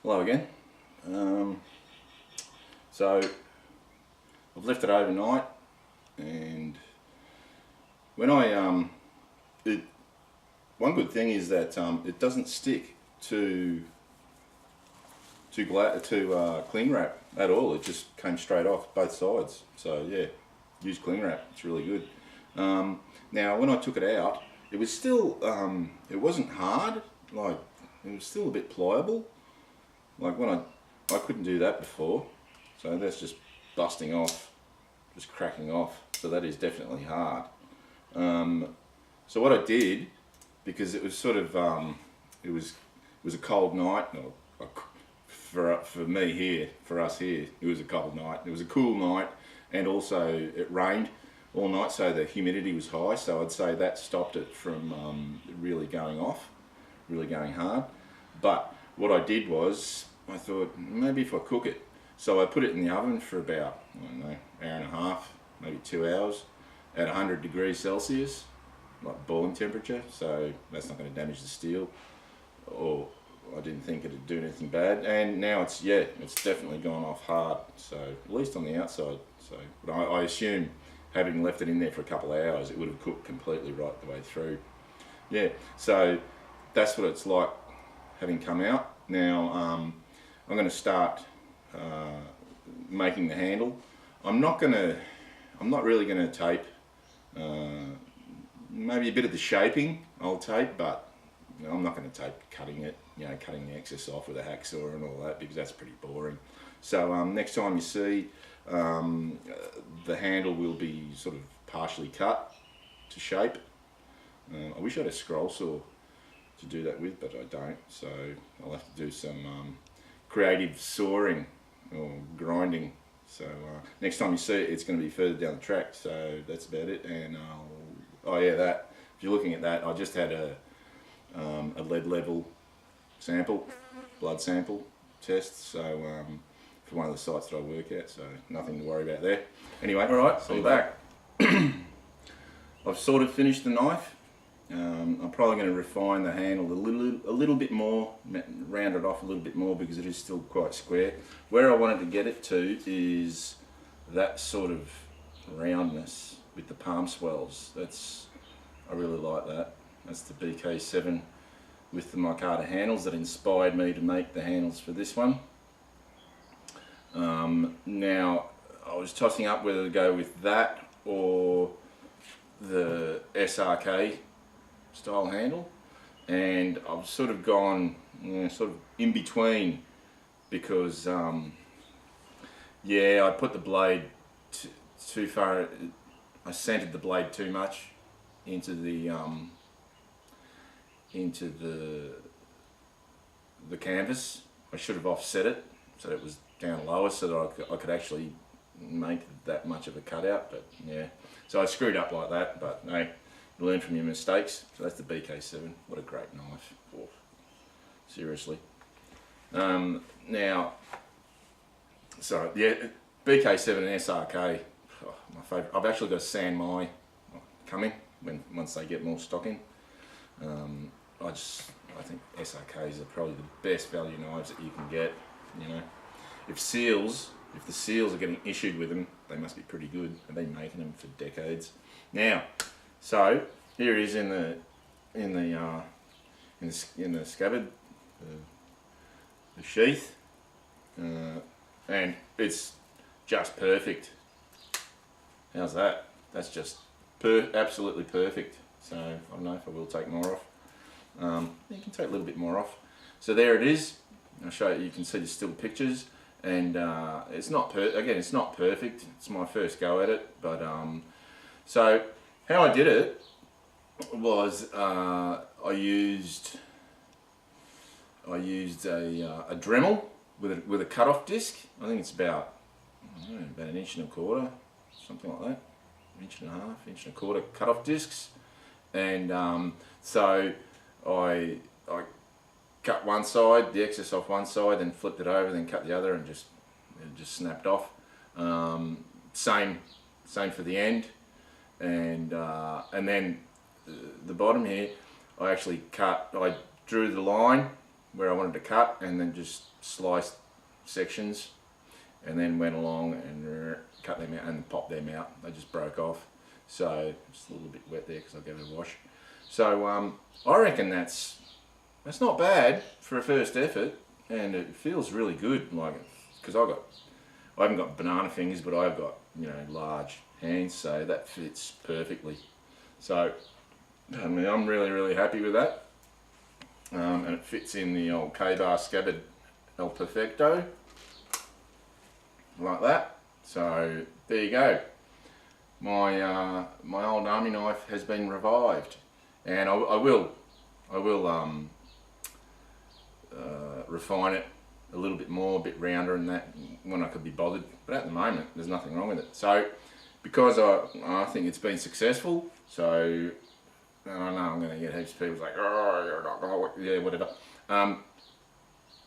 Hello again. So I've left it overnight, and when I one good thing is that it doesn't stick to cling wrap at all. It just came straight off both sides. So yeah, use cling wrap. It's really good. Now when I took it out, it was still it wasn't hard. Like, it was still a bit pliable. Like when I couldn't do that before, so that's just busting off, just cracking off. So that is definitely hard. So what I did, because it was sort of it was a cold night, or for me here, for us here, it was a cold night. It was a cool night, and also it rained all night, so the humidity was high. So I'd say that stopped it from really going off, really going hard. But what I did was, I thought maybe if I cook it, so I put it in the oven for about, I don't know, hour and a half, maybe 2 hours, at 100 degrees Celsius, like boiling temperature. So that's not going to damage the steel, or I didn't think it'd do anything bad. And now it's definitely gone off hard. So at least on the outside. So, but I assume, having left it in there for a couple of hours, it would have cooked completely right the way through. Yeah. So that's what it's like having come out. Now I'm going to start making the handle. I'm not really going to tape. Maybe a bit of the shaping I'll tape, but I'm not going to tape cutting it. Cutting the excess off with a hacksaw and all that, because that's pretty boring. So next time you see, the handle will be sort of partially cut to shape. I wish I had a scroll saw to do that with, but I don't, so I'll have to do some creative sawing or grinding. So next time you see it, it's going to be further down the track. So that's about it. And oh yeah, that, if you're looking at that, I just had a lead level sample, blood sample test, so for one of the sites that I work at, so nothing to worry about there. Anyway, alright, so I'm back. I've sort of finished the knife. I'm probably going to refine the handle a little bit more, round it off a little bit more, because it is still quite square. Where I wanted to get it to is that sort of roundness with the palm swells. I really like that. That's the BK7 with the micarta handles that inspired me to make the handles for this one. Now I was tossing up whether to go with that or the SRK style handle, and I've sort of gone sort of in between, because yeah, I put the blade too far, I centered the blade too much into the canvas. I should have offset it so it was down lower, so that I could actually make that much of a cutout. But yeah, so I screwed up like that, but hey, you learn from your mistakes. So that's the BK7. What a great knife. Oh, seriously. Now, so yeah, BK7 and SRK, oh, my favourite. I've actually got a San Mai coming once they get more stock in. I think SRKs are probably the best value knives that you can get. If the seals are getting issued with them, they must be pretty good. They've been making them for decades. Now, so here it is in the scabbard, the sheath. and it's just perfect. How's that? That's just absolutely perfect. So I don't know if I will take more off. You can take a little bit more off. So there it is. I'll show you. You can see the still pictures, and it's not again. It's not perfect. It's my first go at it, but so how I did it was I used a Dremel with a cut-off disc. I think it's about about 1.25 inches, something like that. 1.5 inches, 1.25 inches cut-off discs, and so I cut one side, the excess off one side, then flipped it over, then cut the other, and it just snapped off. Same for the end, and then the bottom here, I actually I drew the line where I wanted to cut, and then just sliced sections, and then went along and cut them out and popped them out. They just broke off. So it's a little bit wet there because I gave it a wash. So I reckon that's not bad for a first effort, and it feels really good. Like, because I haven't got banana fingers, but I've got, you know, large hands, so that fits perfectly. So I mean, I'm really happy with that, and it fits in the old Ka Bar scabbard El Perfecto like that. So there you go. My my old army knife has been revived, and I will refine it a little bit more, a bit rounder and that, when I could be bothered. But at the moment, there's nothing wrong with it. So because I think it's been successful, so I know I'm going to get heaps of people like, oh, you're not going to, yeah, whatever. I'm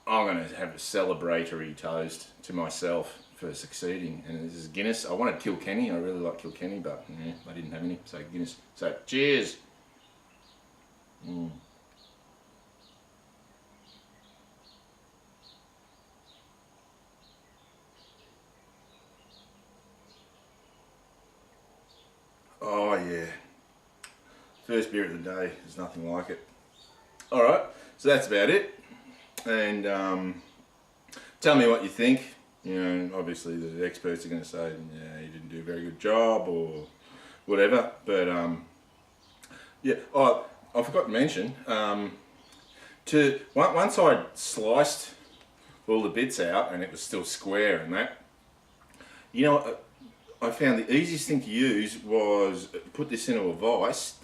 going to have a celebratory toast to myself for succeeding, and this is Guinness. I wanted Kilkenny. I really like Kilkenny, but yeah, they didn't have any, so Guinness. So cheers. Oh yeah, first beer of the day. There's nothing like it. All right, so that's about it. And tell me what you think. You know, obviously the experts are going to say, yeah, you didn't do a very good job or whatever. But yeah, oh, I forgot to mention. Once I sliced all the bits out and it was still square and that, you know, I found the easiest thing to use was put this into a vise,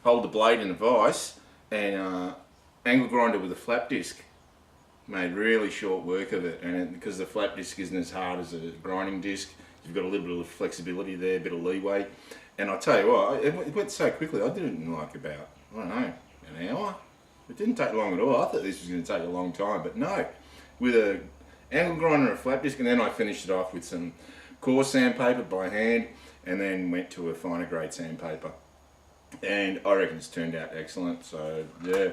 hold the blade in a vise, and angle grinder with a flap disc. Made really short work of it, and because the flap disc isn't as hard as a grinding disc, you've got a little bit of flexibility there, a bit of leeway. And I tell you what, it went so quickly. I did it in like about, I don't know, an hour. It didn't take long at all. I thought this was going to take a long time, but no. With a angle grinder and a flap disc, and then I finished it off with some coarse sandpaper by hand, and then went to a finer grade sandpaper. And I reckon it's turned out excellent. So yeah,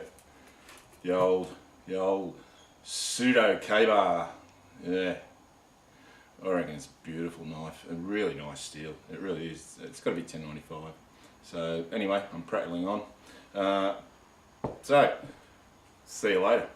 the old pseudo Ka Bar, yeah. I reckon it's a beautiful knife, a really nice steel. It really is. It's got to be 1095. So anyway, I'm prattling on. So see you later.